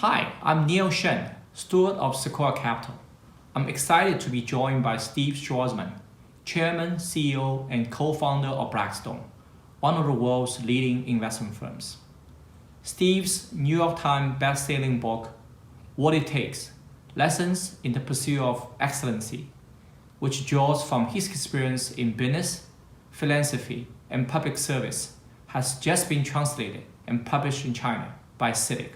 Hi, I'm Neil Shen, steward of Sequoia Capital. I'm excited to be joined by Steve Schwarzman, Chairman, CEO, and co-founder of Blackstone, one of the world's leading investment firms. Steve's New York Times best-selling book, What It Takes: Lessons in the Pursuit of Excellency, which draws from his experience in business, philanthropy, and public service, has just been translated and published in China by CITIC.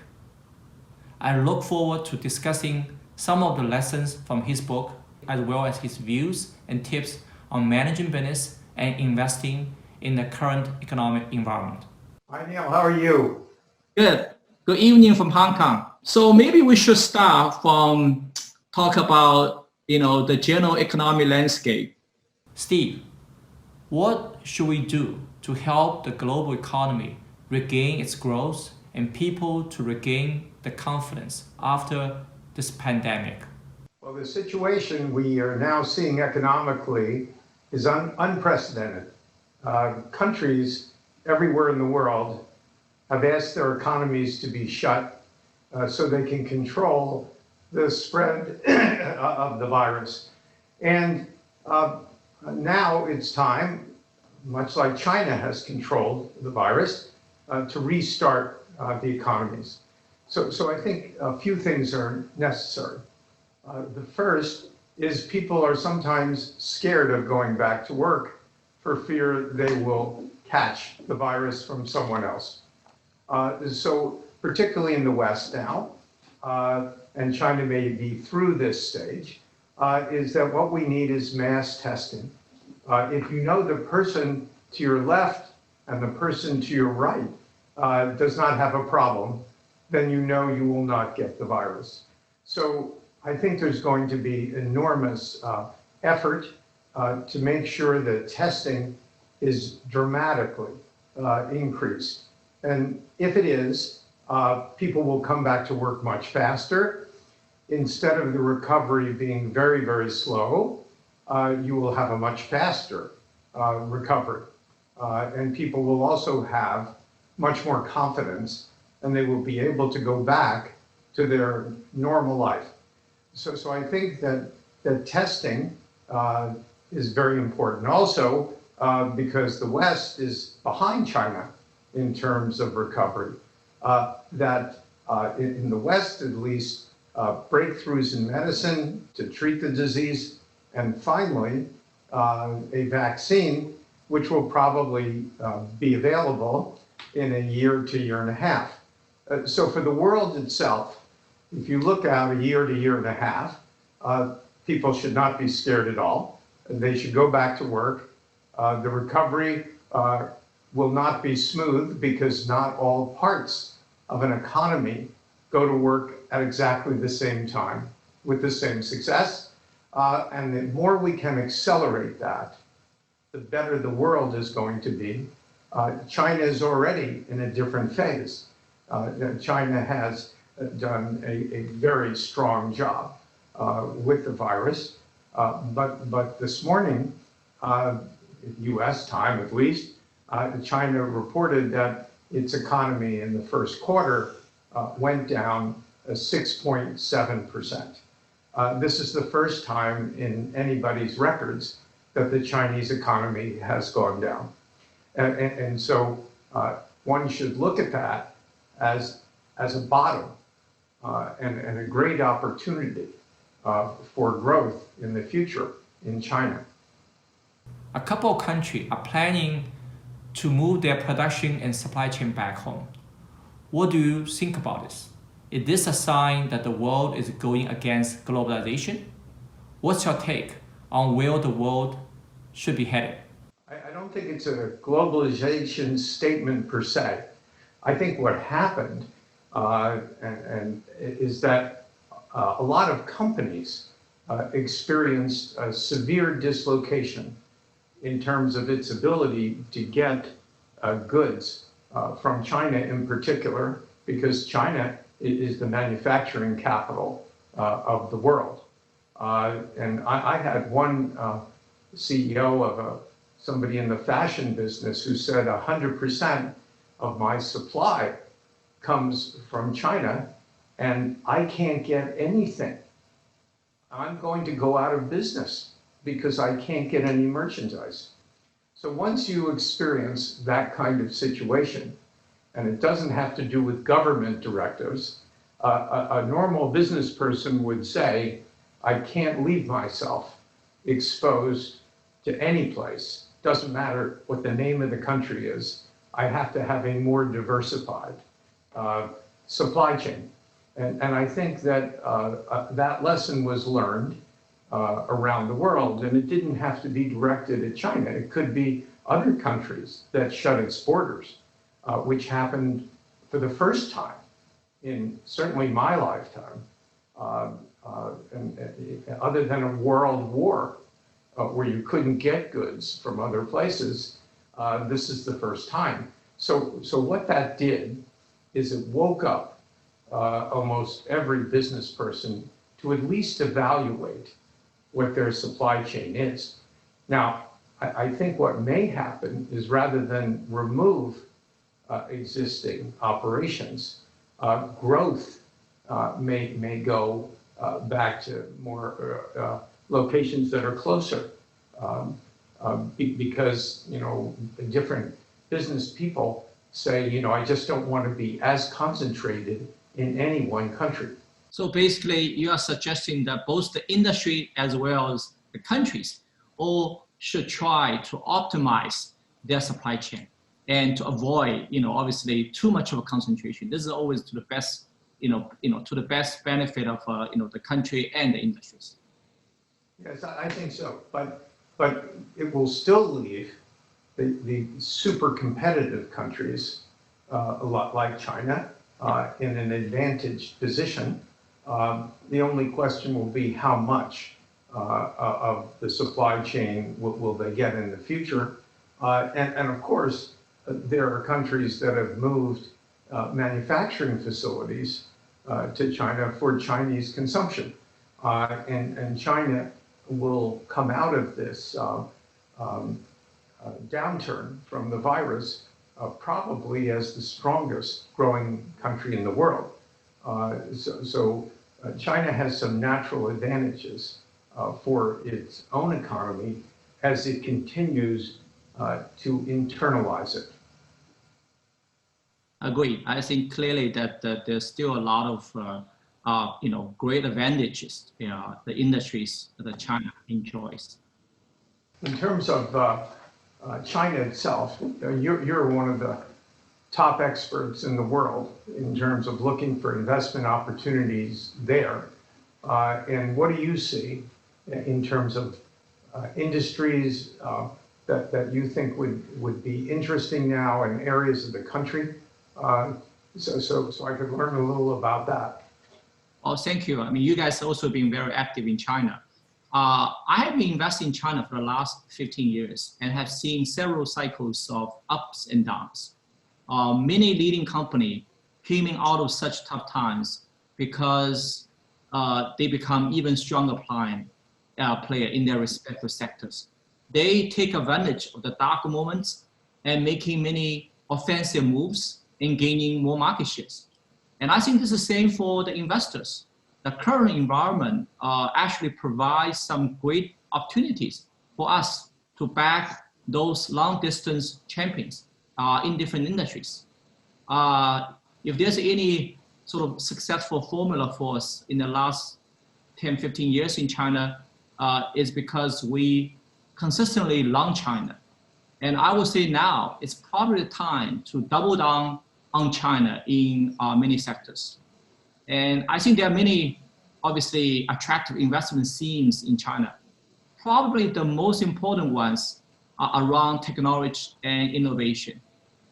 I look forward to discussing some of the lessons from his book, as well as his views and tips on managing business and investing in the current economic environment. Hi, Neil. How are you? Good. Good evening from Hong Kong. So maybe we should start from talk about the general economic landscape. Steve, what should we do to help the global economy regain its growth and people to regain the confidence after this pandemic? Well, the situation we are now seeing economically is unprecedented. Countries everywhere in the world have asked their economies to be shut so they can control the spread of the virus. And now it's time, much like China has controlled the virus, to restart the economies. So I think a few things are necessary. The first is people are sometimes scared of going back to work for fear they will catch the virus from someone else. So particularly in the West now, and China may be through this stage, is that what we need is mass testing. If you know the person to your left and the person to your right does not have a problem, then you know you will not get the virus. So I think there's going to be enormous effort to make sure that testing is dramatically increased. And if it is, people will come back to work much faster. Instead of the recovery being very, very slow, you will have a much faster recovery. And people will also have much more confidence, and they will be able to go back to their normal life. So I think that testing is very important. Also, because the West is behind China in terms of recovery, in the West at least, breakthroughs in medicine to treat the disease, and finally, a vaccine, which will probably be available in a year to year and a half. So for the world itself, if you look out a year to year and a half, people should not be scared at all. They should go back to work. The recovery will not be smooth because not all parts of an economy go to work at exactly the same time with the same success. And the more we can accelerate that, the better the world is going to be. China is already in a different phase. China has done a very strong job with the virus. But this morning, US time at least, China reported that its economy in the first quarter went down 6.7%. This is the first time in anybody's records that the Chinese economy has gone down. And so one should look at that as a bottom and a great opportunity for growth in the future in China. A couple of countries are planning to move their production and supply chain back home. What do you think about this? Is this a sign that the world is going against globalization? What's your take on where the world should be headed? I don't think it's a globalization statement per se. I think what happened is that a lot of companies experienced a severe dislocation in terms of its ability to get goods from China in particular, because China is the manufacturing capital of the world. And I had one CEO of somebody in the fashion business who said 100% of my supply comes from China, and I can't get anything. I'm going to go out of business because I can't get any merchandise. So once you experience that kind of situation, and it doesn't have to do with government directives, a normal business person would say, I can't leave myself exposed to any place. Doesn't matter what the name of the country is. I have to have a more diversified supply chain. And I think that that lesson was learned around the world, and it didn't have to be directed at China. It could be other countries that shut its borders, which happened for the first time in certainly my lifetime, and other than a world war where you couldn't get goods from other places. This is the first time. So what that did is it woke up almost every business person to at least evaluate what their supply chain is. Now, I think what may happen is rather than remove existing operations, growth may go back to more locations that are closer, because different business people say, I just don't want to be as concentrated in any one country. So basically, you are suggesting that both the industry as well as the countries all should try to optimize their supply chain and to avoid, obviously too much of a concentration. This is always to the best, to the best benefit of, the country and the industries. Yes, I think so. But it will still leave the super competitive countries, a lot like China, in an advantaged position. The only question will be how much of the supply chain will they get in the future. And of course, there are countries that have moved manufacturing facilities to China for Chinese consumption. And China will come out of this downturn from the virus probably as the strongest growing country in the world. So China has some natural advantages for its own economy as it continues to internalize it. Agree. I think clearly that there's still a lot of great advantages the industries that China enjoys. In terms of China itself, you're one of the top experts in the world in terms of looking for investment opportunities there. And what do you see in terms of industries that you think would be interesting now in areas of the country? So I could learn a little about that. Oh, thank you. I mean, you guys also been very active in China. I have been investing in China for the last 15 years and have seen several cycles of ups and downs. Many leading companies came out of such tough times because they become even stronger player in their respective sectors. They take advantage of the dark moments and making many offensive moves and gaining more market shares. And I think this is the same for the investors. The current environment actually provides some great opportunities for us to back those long distance champions in different industries. If there's any sort of successful formula for us in the last 10, 15 years in China, is because we consistently long China. And I would say now it's probably the time to double down on China in many sectors. And I think there are many, obviously, attractive investment themes in China. Probably the most important ones are around technology and innovation.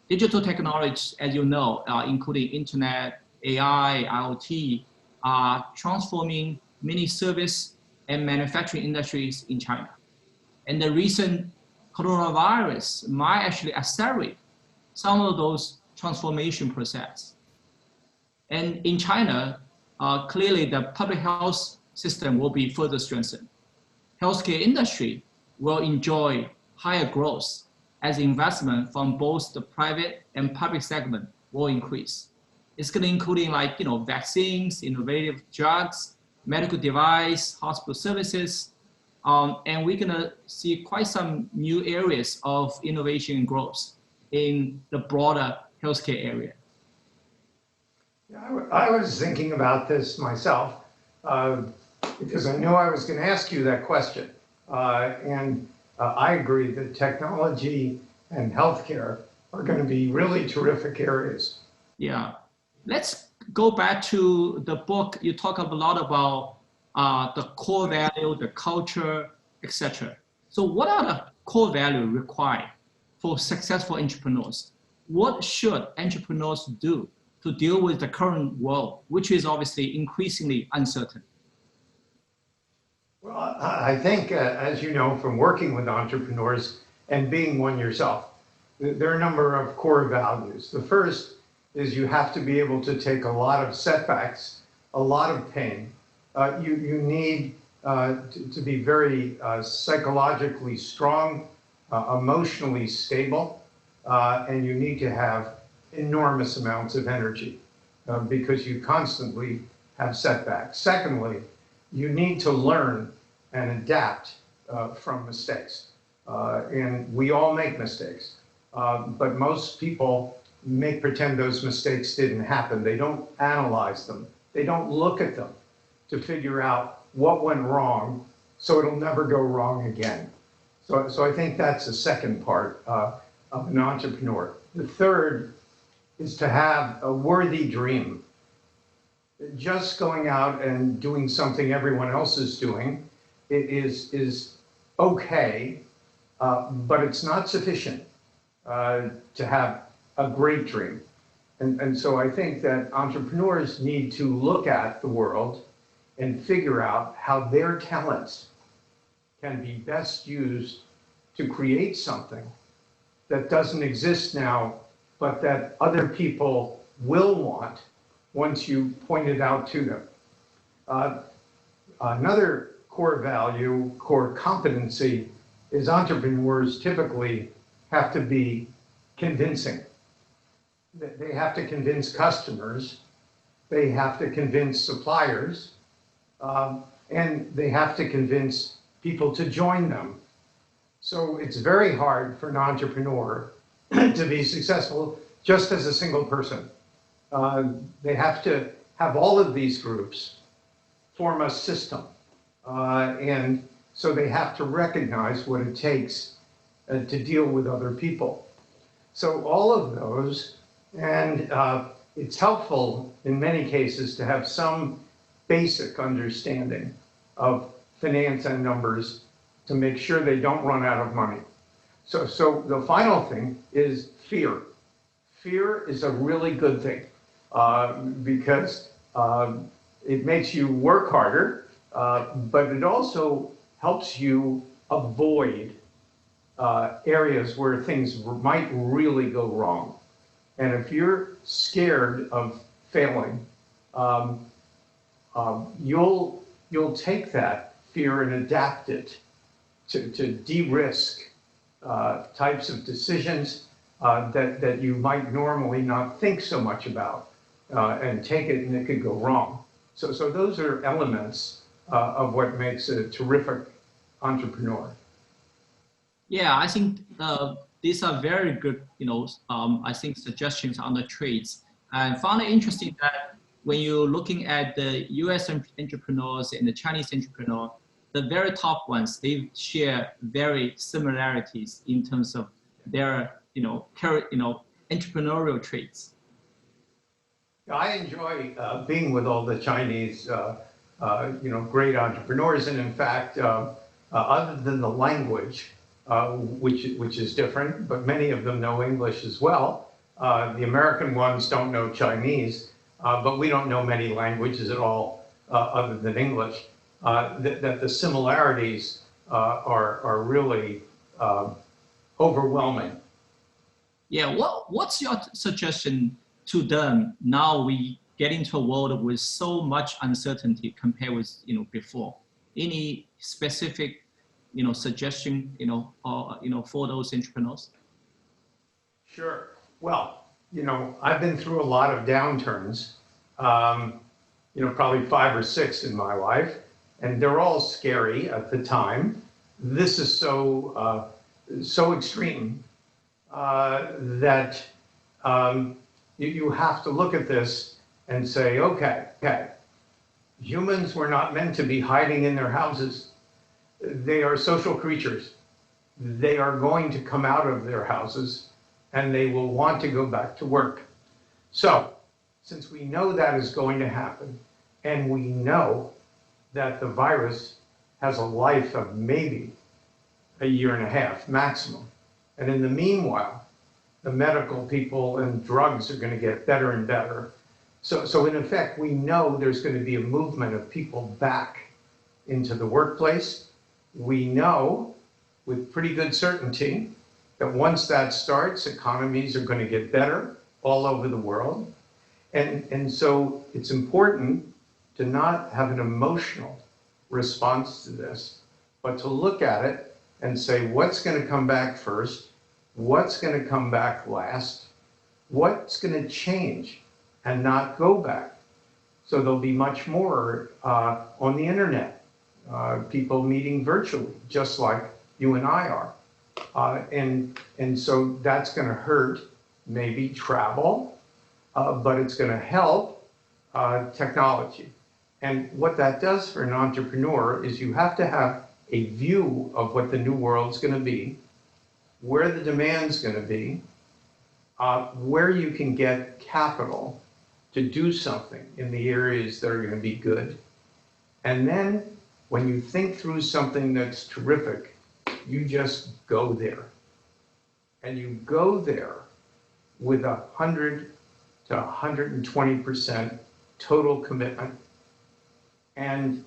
Digital technologies, as you know, including internet, AI, IoT, are transforming many service and manufacturing industries in China. And the recent coronavirus might actually accelerate some of those transformation process. And in China, clearly the public health system will be further strengthened. Healthcare industry will enjoy higher growth as investment from both the private and public segment will increase. It's going to including like, vaccines, innovative drugs, medical device, hospital services. And we're going to see quite some new areas of innovation and growth in the broader healthcare area. I was thinking about this myself because I knew I was going to ask you that question. And I agree that technology and healthcare are going to be really terrific areas. Yeah. Let's go back to the book. You talk a lot about the core value, the culture, etc. So what are the core values required for successful entrepreneurs? What should entrepreneurs do to deal with the current world, which is obviously increasingly uncertain? Well, I think, as you know, from working with entrepreneurs and being one yourself, there are a number of core values. The first is you have to be able to take a lot of setbacks, a lot of pain. You need to be very psychologically strong, emotionally stable, and you need to have enormous amounts of energy because you constantly have setbacks. Secondly, you need to learn and adapt from mistakes. And we all make mistakes, but most people pretend those mistakes didn't happen. They don't analyze them. They don't look at them to figure out what went wrong so it'll never go wrong again. So I think that's the second part of an entrepreneur. The third is to have a worthy dream. Just going out and doing something everyone else is doing is okay, but it's not sufficient to have a great dream. And so I think that entrepreneurs need to look at the world and figure out how their talents can be best used to create something that doesn't exist now, but that other people will want once you point it out to them. Another core value, core competency, is entrepreneurs typically have to be convincing. They have to convince customers, they have to convince suppliers, and they have to convince people to join them. So it's very hard for an entrepreneur to be successful just as a single person. They have to have all of these groups form a system. And so they have to recognize what it takes to deal with other people. So all of those, and it's helpful in many cases to have some basic understanding of finance and numbers to make sure they don't run out of money. So the final thing is fear. Fear is a really good thing because it makes you work harder, but it also helps you avoid areas where things might really go wrong. And if you're scared of failing, you'll take that fear and adapt it to de-risk types of decisions that you might normally not think so much about and take it and it could go wrong. So those are elements of what makes a terrific entrepreneur. Yeah, I think these are very good, I think suggestions on the traits. And found it interesting that when you're looking at the US entrepreneurs and the Chinese entrepreneur, the very top ones, they share very similarities in terms of their, entrepreneurial traits. I enjoy being with all the Chinese, great entrepreneurs, and in fact, other than the language, which is different, but many of them know English as well. The American ones don't know Chinese, but we don't know many languages at all other than English. That the similarities are really overwhelming. Yeah, what's your suggestion to them now we get into a world with so much uncertainty compared with before? Any specific suggestion for those entrepreneurs? Sure. Well, I've been through a lot of downturns, probably 5 or 6 in my life, and they're all scary at the time. This is so extreme that you have to look at this and say, okay, humans were not meant to be hiding in their houses. They are social creatures. They are going to come out of their houses and they will want to go back to work. So, since we know that is going to happen, and we know that the virus has a life of maybe a year and a half maximum, and in the meanwhile, the medical people and drugs are going to get better and better. So in effect, we know there's going to be a movement of people back into the workplace. We know with pretty good certainty that once that starts, economies are going to get better all over the world. And so it's important to not have an emotional response to this, but to look at it and say, what's going to come back first? What's going to come back last? What's going to change and not go back? So there'll be much more on the internet, people meeting virtually, just like you and I are. And so that's going to hurt maybe travel, but it's going to help technology. And what that does for an entrepreneur is you have to have a view of what the new world's going to be, where the demand's going to be, where you can get capital to do something in the areas that are going to be good. And then when you think through something that's terrific, you just go there. And you go there with 100 to 120% total commitment. And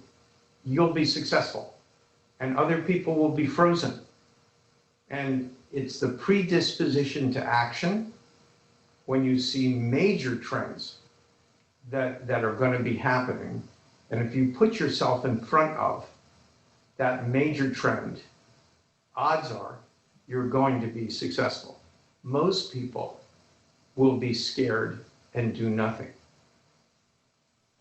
you'll be successful. And other people will be frozen. And it's the predisposition to action when you see major trends that are going to be happening. And if you put yourself in front of that major trend, odds are you're going to be successful. Most people will be scared and do nothing.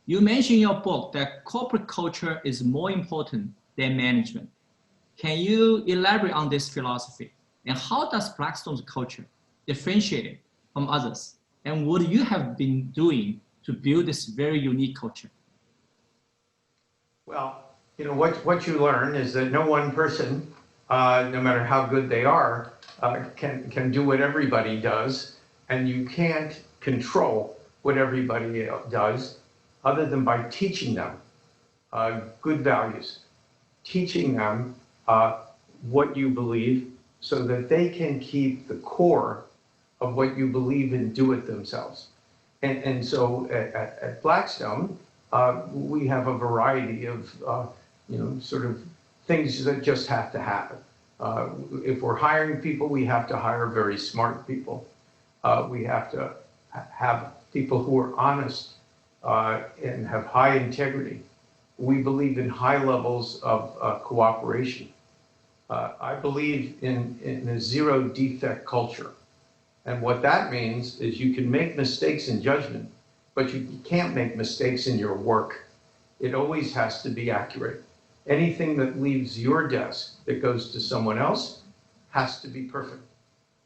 You mention in your book that corporate culture is more important than management. Can you elaborate on this philosophy? And how does Blackstone's culture differentiate it from others? And what you have been doing to build this very unique culture? Well, what you learn is that no one person, no matter how good they are, can do what everybody does, and you can't control what everybody does other than by teaching them good values, teaching them what you believe so that they can keep the core of what you believe and do it themselves. And so at Blackstone, we have a variety of, sort of things that just have to happen. If we're hiring people, we have to hire very smart people. We have to have people who are honest and have high integrity. We believe in high levels of cooperation. I believe in a zero defect culture. And what that means is you can make mistakes in judgment, but you can't make mistakes in your work. It always has to be accurate. Anything that leaves your desk that goes to someone else has to be perfect.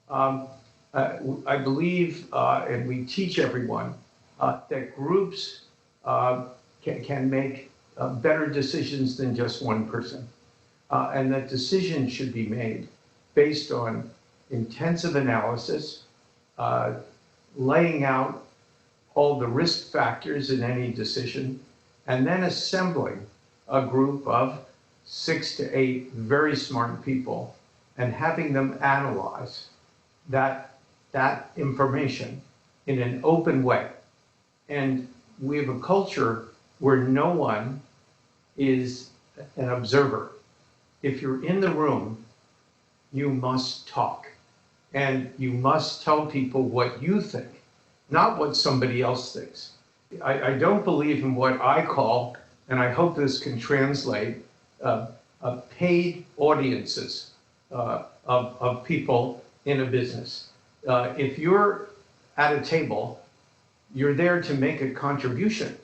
I believe, and we teach everyone, that groups can make better decisions than just one person. And that decisions should be made based on intensive analysis, laying out all the risk factors in any decision, and then assembling a group of 6 to 8 very smart people and having them analyze that information in an open way. And we have a culture where no one is an observer. If you're in the room, you must talk. And you must tell people what you think, not what somebody else thinks. I don't believe in what I call, and I hope this can translate, paid audiences of people in a business. If you're at a table, you're there to make a contribution.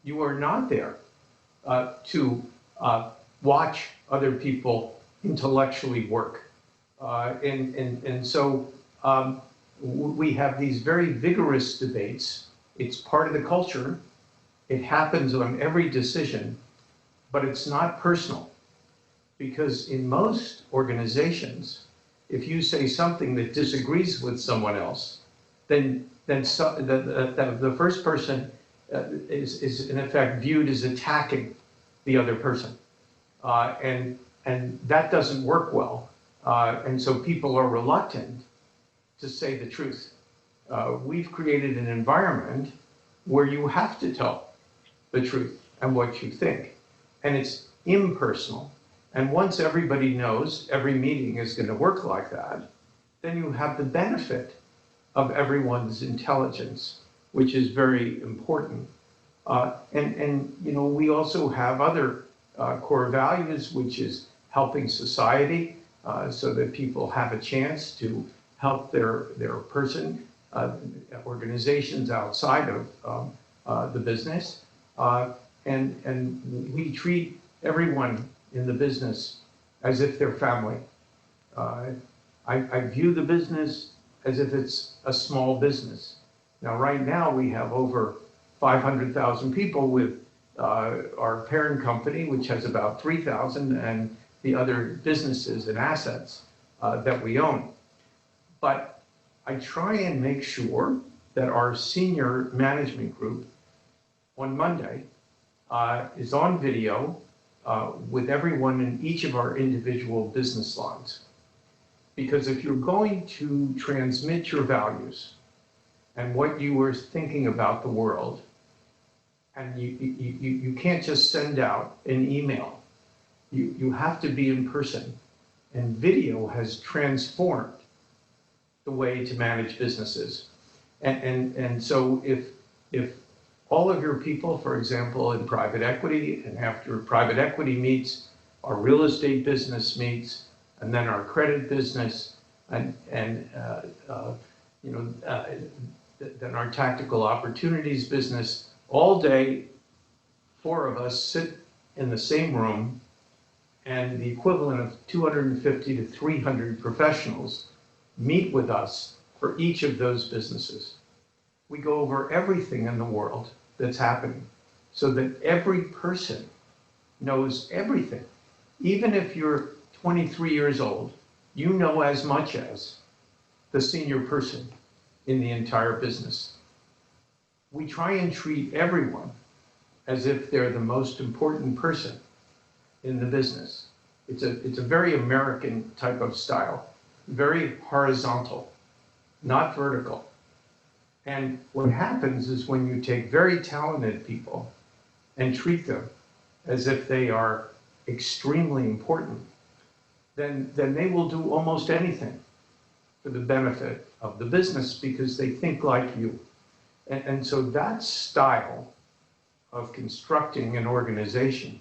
You are not there to watch other people intellectually work. And so we have these very vigorous debates. It's part of the culture. It happens on every decision, but it's not personal. Because in most organizations, if you say something that disagrees with someone else, then the first person is in effect viewed as attacking the other person. And that doesn't work well. And so people are reluctant to say the truth. We've created an environment where you have to tell the truth and what you think. And it's impersonal. And once everybody knows every meeting is going to work like that, then you have the benefit of everyone's intelligence, which is very important. And you know, we also have other core values, which is helping society so that people have a chance to help their person, organizations outside of the business. And we treat everyone in the business as if they're family. I view the business as if it's a small business. Now, right now, we have over 500,000 people with our parent company, which has about 3,000, and the other businesses and assets that we own. But I try and make sure that our senior management group on Monday is on video with everyone in each of our individual business lines. Because if you're going to transmit your values and what you were thinking about the world, and you can't just send out an email, you have to be in person. And video has transformed the way to manage businesses. And so if all of your people, for example, in private equity, and after private equity meets, our real estate business meets, and then our credit business, and then our tactical opportunities business, all day, 4 of us sit in the same room, and the equivalent of 250 to 300 professionals meet with us for each of those businesses. We go over everything in the world that's happening so that every person knows everything. Even if you're 23 years old, you know as much as the senior person in the entire business. We try and treat everyone as if they're the most important person in the business. It's a very American type of style, very horizontal, not vertical. And what happens is when you take very talented people and treat them as if they are extremely important, then they will do almost anything for the benefit of the business because they think like you. And so that style of constructing an organization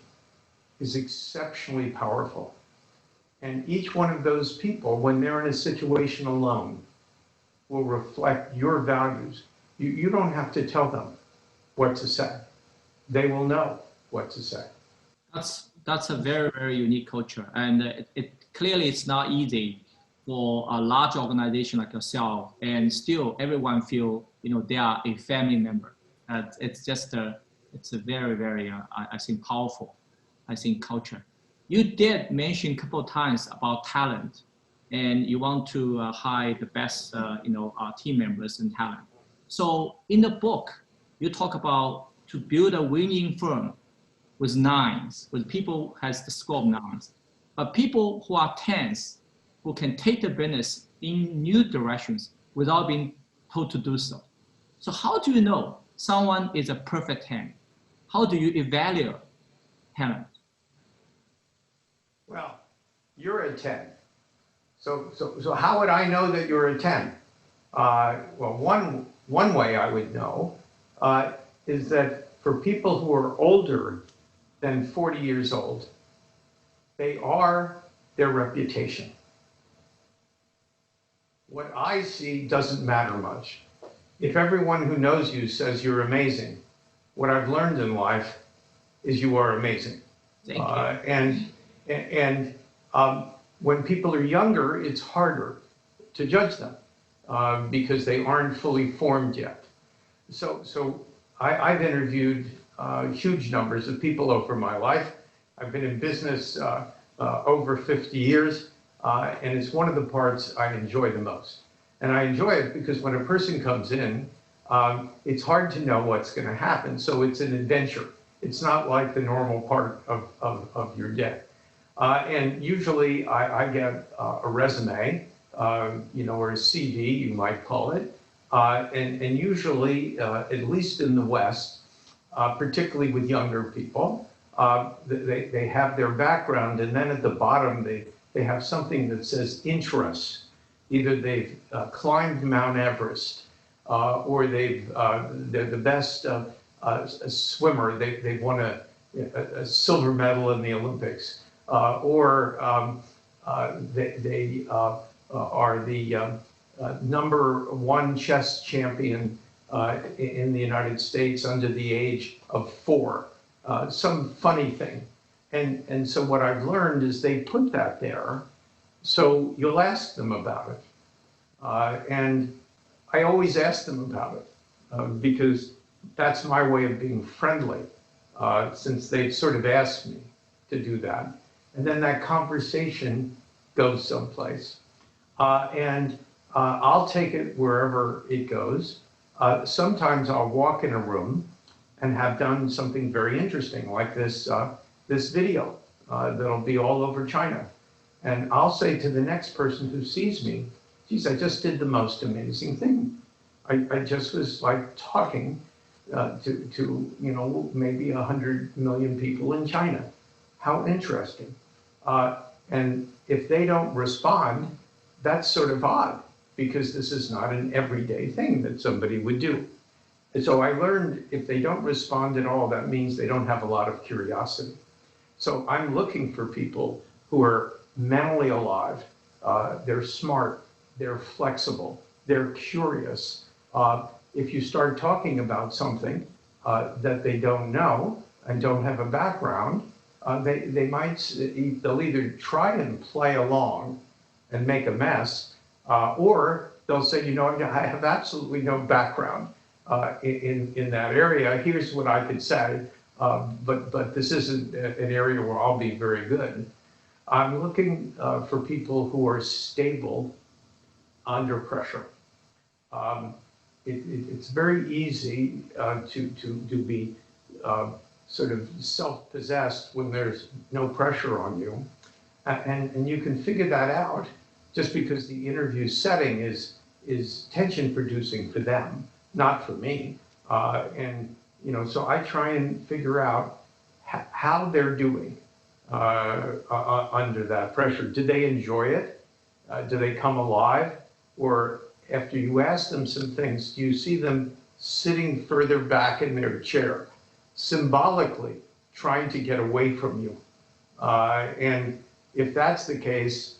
is exceptionally powerful. And each one of those people, when they're in a situation alone, will reflect your values. You don't have to tell them what to say. They will know what to say. That's a very, very unique culture. And it clearly it's not easy for a large organization like yourself, and still everyone feel, they are a family member. It's just it's a very, very, I think, powerful, culture. You did mention a couple of times about talent, and you want to hire the best, team members and talent. So in the book, you talk about to build a winning firm with 9s, with people who has the score of 9s, but people who are 10s, who can take the business in new directions without being told to do so. So how do you know someone is a perfect 10? How do you evaluate talent? Well, you're a 10. So how would I know that you're a 10? Well, one way I would know is that for people who are older than 40 years old, they are their reputation. What I see doesn't matter much. if everyone who knows you says you're amazing, what I've learned in life is you are amazing. Thank you. When people are younger, it's harder to judge them because they aren't fully formed yet. So I've interviewed huge numbers of people over my life. I've been in business over 50 years, and it's one of the parts I enjoy the most. And I enjoy it because when a person comes in, it's hard to know what's going to happen. So it's an adventure. It's not like the normal part of your day. And usually I get a resume, or a CV, you might call it. And usually, at least in the West, particularly with younger people, they have their background, and then at the bottom they have something that says interests. Either they've climbed Mount Everest, or they're the best swimmer. They've won a silver medal in the Olympics, or they are the #1 chess champion in the United States under the age of 4. Some funny thing. And so what I've learned is they put that there, so you'll ask them about it. And I always ask them about it because that's my way of being friendly, since they've sort of asked me to do that. And then that conversation goes someplace. And I'll take it wherever it goes. Sometimes I'll walk in a room and have done something very interesting, like this video that'll be all over China. And I'll say to the next person who sees me, geez, I just did the most amazing thing. I just was like talking to maybe 100 million people in China. How interesting. And if they don't respond, that's sort of odd, because this is not an everyday thing that somebody would do. And so I learned if they don't respond at all, that means they don't have a lot of curiosity. So I'm looking for people who are mentally alive, they're smart, they're flexible, they're curious. If you start talking about something that they don't know and don't have a background, they'll either try and play along and make a mess, or they'll say, I have absolutely no background in that area. Here's what I could say, but this isn't an area where I'll be very good. I'm looking for people who are stable under pressure. It's very easy to be sort of self-possessed when there's no pressure on you. And you can figure that out just because the interview setting is tension producing for them, not for me. So I try and figure out how they're doing under that pressure. Do they enjoy it? Do they come alive? Or after you ask them some things, do you see them sitting further back in their chair, symbolically trying to get away from you? And if that's the case,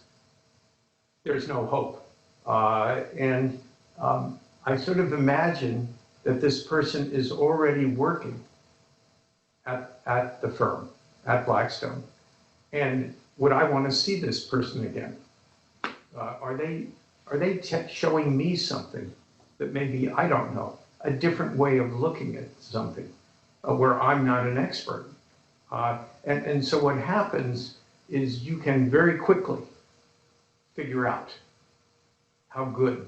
there's no hope. I sort of imagine that this person is already working at the firm, at Blackstone. And would I want to see this person again? Are they showing me something that maybe I don't know, a different way of looking at something where I'm not an expert? And so what happens is you can very quickly figure out how good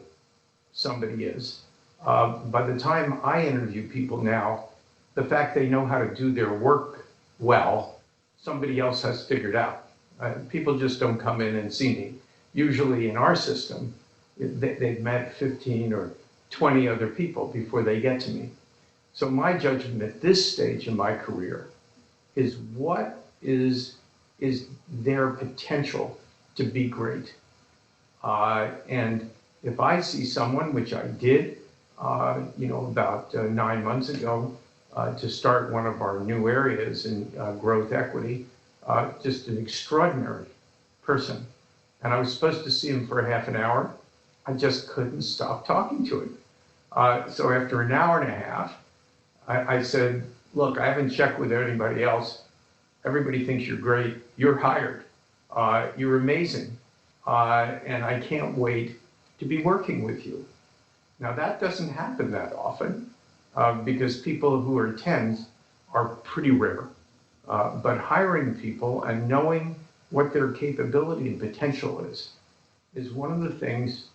somebody is. By the time I interview people now, the fact they know how to do their work well, somebody else has figured out. People just don't come in and see me. Usually in our system, they've met 15 or 20 other people before they get to me. So my judgment at this stage in my career is what is their potential to be great. And if I see someone, which I did, about 9 months ago, to start one of our new areas in growth equity, just an extraordinary person. And I was supposed to see him for half an hour. I just couldn't stop talking to him. So after an hour and a half, I said, look, I haven't checked with anybody else. Everybody thinks you're great. You're hired. You're amazing. And I can't wait to be working with you. Now, that doesn't happen that often because people who are tens are pretty rare. But hiring people and knowing what their capability and potential is one of the things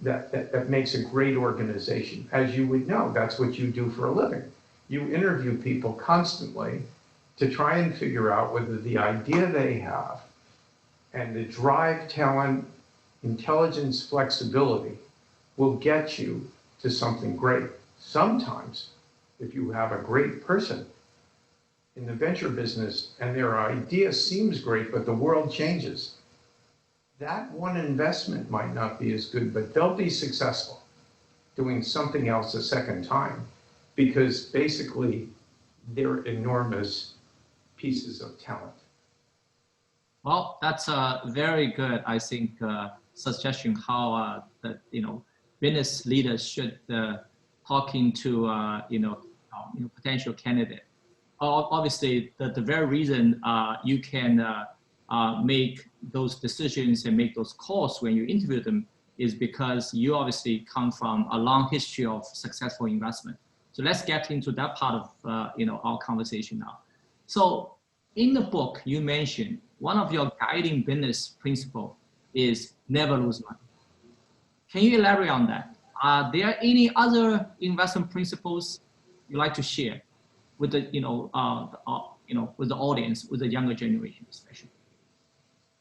that makes a great organization. As you would know, that's what you do for a living. You interview people constantly to try and figure out whether the idea they have and the drive, talent, intelligence, flexibility will get you to something great. Sometimes, if you have a great person in the venture business and their idea seems great, but the world changes, that one investment might not be as good, but they'll be successful doing something else a second time because basically they're enormous pieces of talent. Well, that's a very good, I think, suggestion how business leaders should talking to potential candidate. Obviously, the very reason you can make those decisions and make those calls when you interview them is because you obviously come from a long history of successful investment. So let's get into that part of our conversation now. So in the book, you mentioned one of your guiding business principle is never lose money. Can you elaborate on that? Are there any other investment principles you like to share with the with the audience, with the younger generation especially?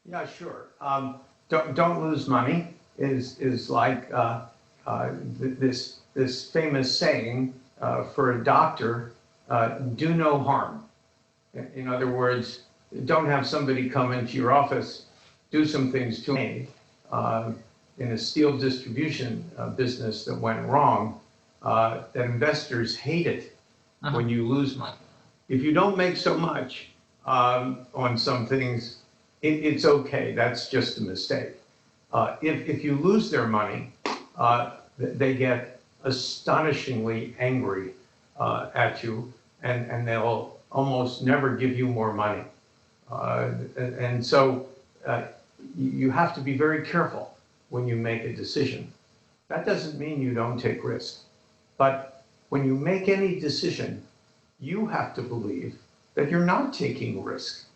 Yeah, sure. Don't lose money is like this famous saying for a doctor: do no harm. In other words, don't have somebody come into your office, do some things to me. In a steel distribution business that went wrong, that investors hate it when you lose money. If you don't make so much on some things, it's okay. That's just a mistake. If you lose their money, they get astonishingly angry at you, and they'll almost never give you more money. And so you have to be very careful when you make a decision. That doesn't mean you don't take risks, but when you make any decision, you have to believe that you're not taking risk.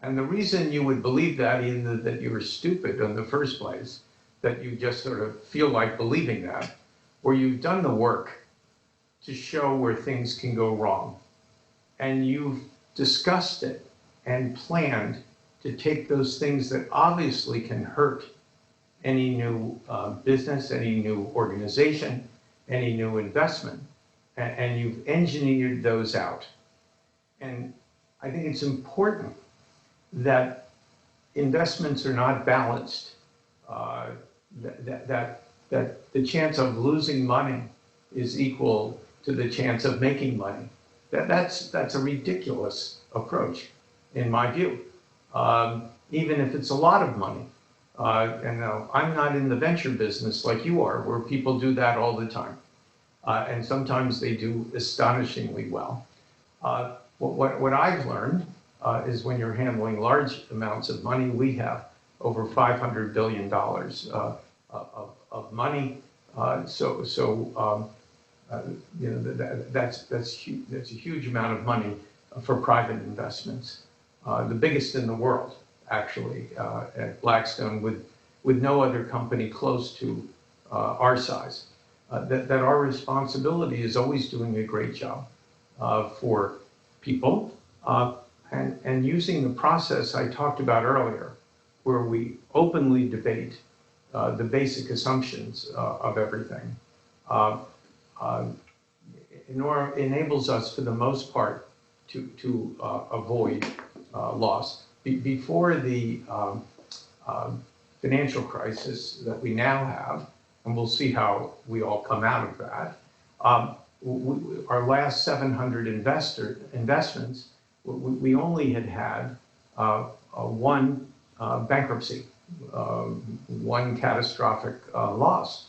And the reason you would believe that, either that you were stupid in the first place, that you just sort of feel like believing that, or you've done the work to show where things can go wrong, and you've discussed it and planned to take those things that obviously can hurt any new business, any new organization, any new investment, and you've engineered those out. And I think it's important that investments are not balanced, that the chance of losing money is equal to the chance of making money. That's a ridiculous approach, in my view, even if it's a lot of money. And I'm not in the venture business like you are, where people do that all the time. And sometimes they do astonishingly well. What I've learned is when you're handling large amounts of money, we have over $500 billion of money. That's a huge amount of money for private investments, the biggest in the world, actually, at Blackstone, with no other company close to our size. That our responsibility is always doing a great job for people and using the process I talked about earlier, where we openly debate the basic assumptions of everything. Enables us, for the most part, to avoid loss. Before the financial crisis that we now have, and we'll see how we all come out of that, our last 700 investments, we only had one bankruptcy, one catastrophic loss.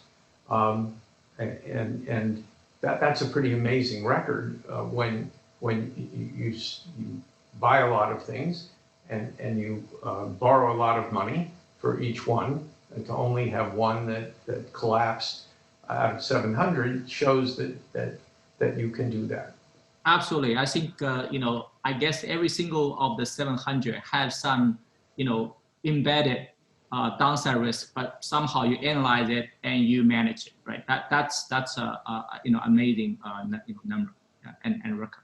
And that's a pretty amazing record when you buy a lot of things and you borrow a lot of money for each one, and to only have one that collapsed out of 700 shows that you can do that. Absolutely. I think, I guess every single of the 700 have some, embedded downside risk, but somehow you analyze it and you manage it, right? That's a amazing number and record.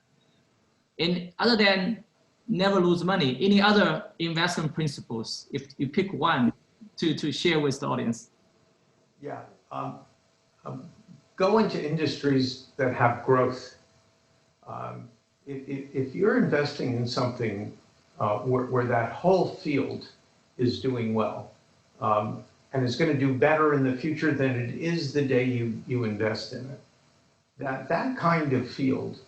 And other than never lose money, any other investment principles, if you pick one to share with the audience? Yeah, go into industries that have growth. If you're investing in something where that whole field is doing well, and is going to do better in the future than it is the day you invest in it, that kind of field,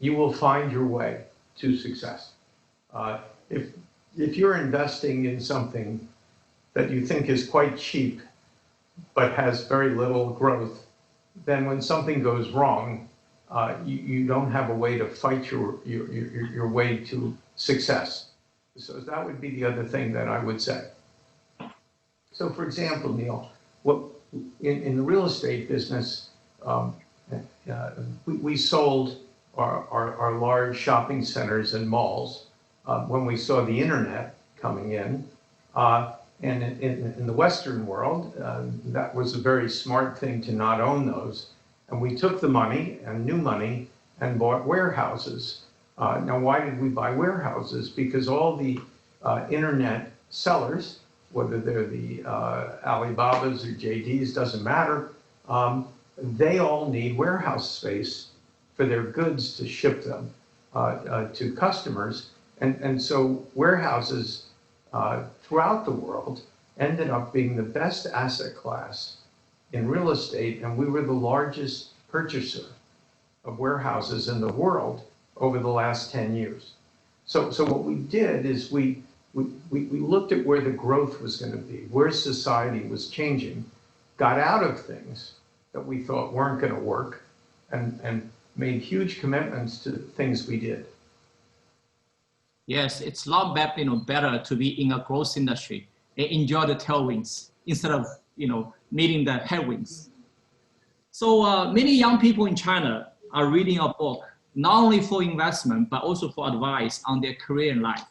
you will find your way to success. If you're investing in something that you think is quite cheap but has very little growth, then when something goes wrong, you don't have a way to fight your way to success. So that would be the other thing that I would say. So for example, Neil, in the real estate business, we sold our large shopping centers and malls when we saw the internet coming in. And in the Western world, that was a very smart thing to not own those. And we took the money and new money and bought warehouses. Now, why did we buy warehouses? Because all the internet sellers, whether they're the Alibabas or JDs, doesn't matter, they all need warehouse space for their goods to ship them to customers. And so warehouses throughout the world ended up being the best asset class in real estate, and we were the largest purchaser of warehouses in the world over the last 10 years. So what we did is we looked at where the growth was going to be, where society was changing, got out of things that we thought weren't going to work, and made huge commitments to things we did. Yes, it's a lot better to be in a growth industry and enjoy the tailwinds instead of meeting the headwinds. So many young people in China are reading a book, not only for investment, but also for advice on their career and life.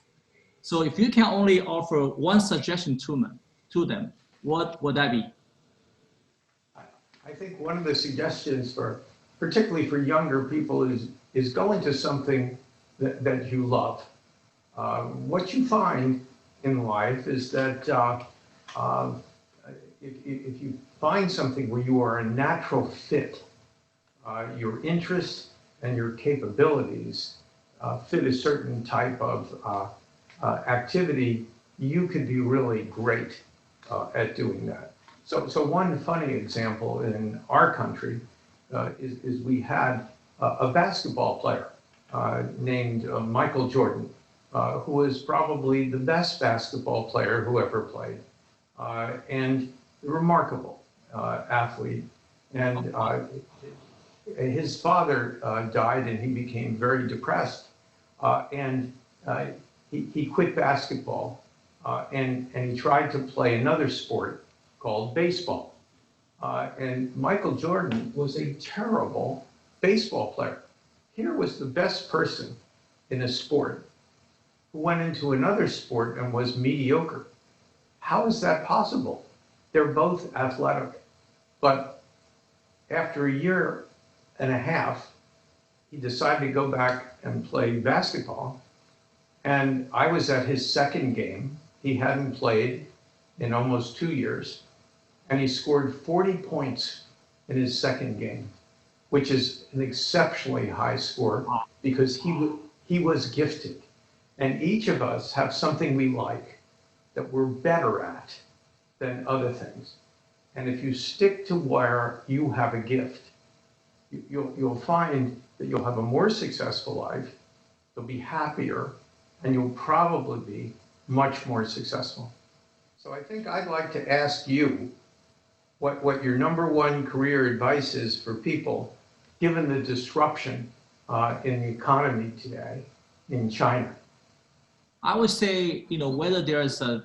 So if you can only offer one suggestion to them, what would that be? I think one of the suggestions particularly for younger people is go into something that you love. What you find in life is that if you find something where you are a natural fit, your interests and your capabilities fit a certain type of activity, you could be really great at doing that. So one funny example in our country is we had a basketball player named Michael Jordan, who was probably the best basketball player who ever played, and a remarkable athlete. And his father died, and he became very depressed, and he quit basketball, and he tried to play another sport called baseball. And Michael Jordan was a terrible baseball player. Here was the best person in a sport who went into another sport and was mediocre. How is that possible? They're both athletic. But after a year and a half, he decided to go back and play basketball. And I was at his second game. He hadn't played in almost 2 years. And he scored 40 points in his second game, which is an exceptionally high score because he was gifted. And each of us have something we like that we're better at than other things. And if you stick to where you have a gift, you'll find that you'll have a more successful life, you'll be happier, and you'll probably be much more successful. So I think I'd like to ask you, what your number one career advice is for people, given the disruption in the economy today in China. I would say, whether there's a,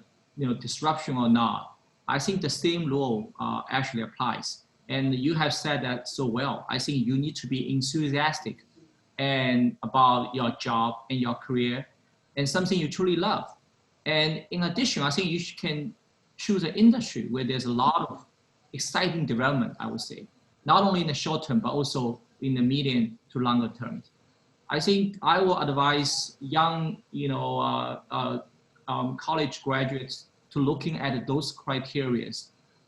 disruption or not, I think the same rule actually applies. And you have said that so well. I think you need to be enthusiastic and about your job and your career and something you truly love. And in addition, I think you can choose an industry where there's a lot of exciting development, I would say, not only in the short term, but also in the medium to longer term. I think I will advise young, college graduates to looking at those criteria,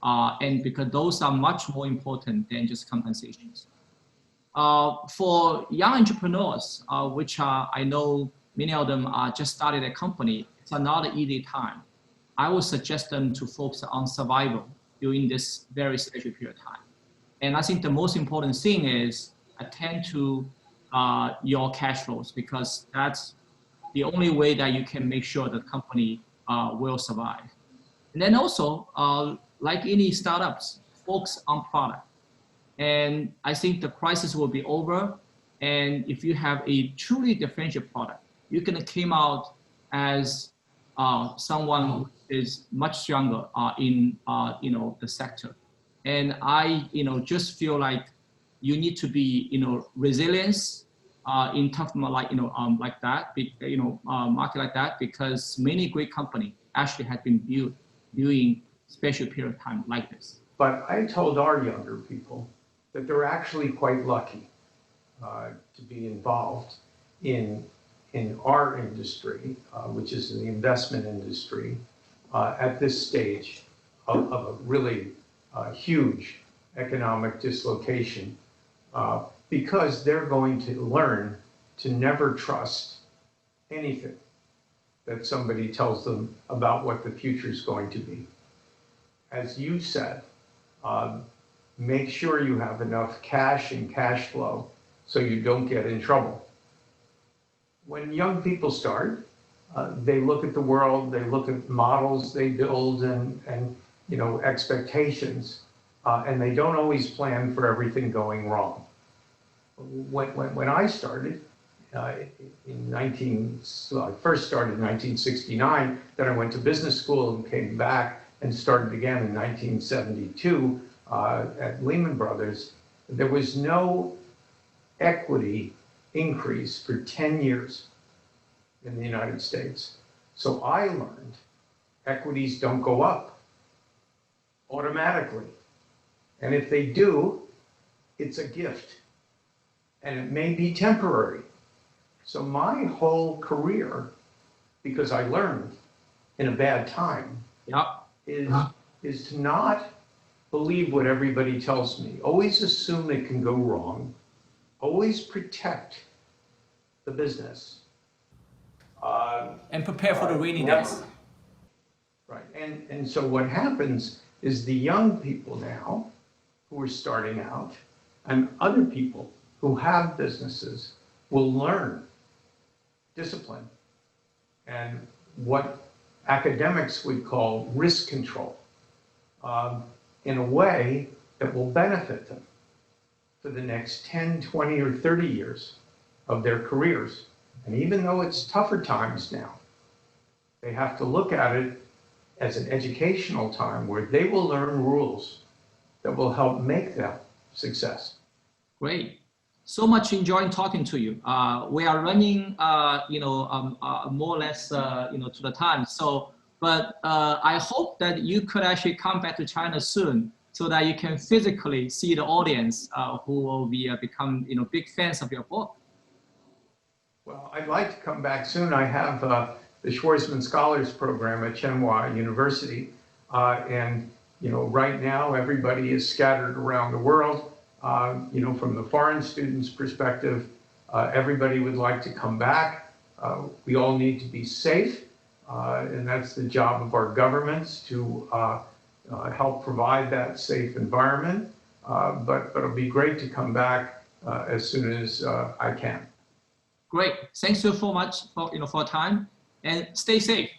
and because those are much more important than just compensations. For young entrepreneurs, which I know many of them are just started a company, it's not an easy time. I would suggest them to focus on survival during this very special period of time. And I think the most important thing is attend to your cash flows, because that's the only way that you can make sure the company will survive. And then also, like any startups, focus on product. And I think the crisis will be over. And if you have a truly differentiated product, you can come out as someone who is much stronger in the sector. And I just feel like you need to be resilience in tough like that, market like that, because many great companies actually have been built during special period of time like this. But I told our younger people that they're actually quite lucky to be involved in our industry, which is the investment industry, at this stage of a really huge economic dislocation, because they're going to learn to never trust anything that somebody tells them about what the future is going to be. As you said, make sure you have enough cash and cash flow so you don't get in trouble. When young people start, they look at the world, they look at models they build and expectations, and they don't always plan for everything going wrong. When I started, I first started in 1969, then I went to business school and came back and started again in 1972 at Lehman Brothers. There was no equity increase for 10 years in the United States. So I learned equities don't go up automatically. And if they do, it's a gift. And it may be temporary. So my whole career, because I learned in a bad time, is to not believe what everybody tells me. Always assume it can go wrong. Always protect the business. And prepare for the rainy days. Right, and so what happens is the young people now who are starting out and other people who have businesses will learn discipline and what academics would call risk control in a way that will benefit them for the next 10, 20, or 30 years of their careers. And even though it's tougher times now, they have to look at it as an educational time where they will learn rules that will help make them success. Great. So much enjoying talking to you. We are running, more or less, to the time. So, but I hope that you could actually come back to China soon, so that you can physically see the audience who will be become, big fans of your book. Well, I'd like to come back soon. I have the Schwarzman Scholars Program at Tsinghua University, and right now everybody is scattered around the world. From the foreign students' perspective, everybody would like to come back. We all need to be safe, and that's the job of our governments to help provide that safe environment. But it'll be great to come back as soon as I can. Great. Thanks you so much for your time, and stay safe.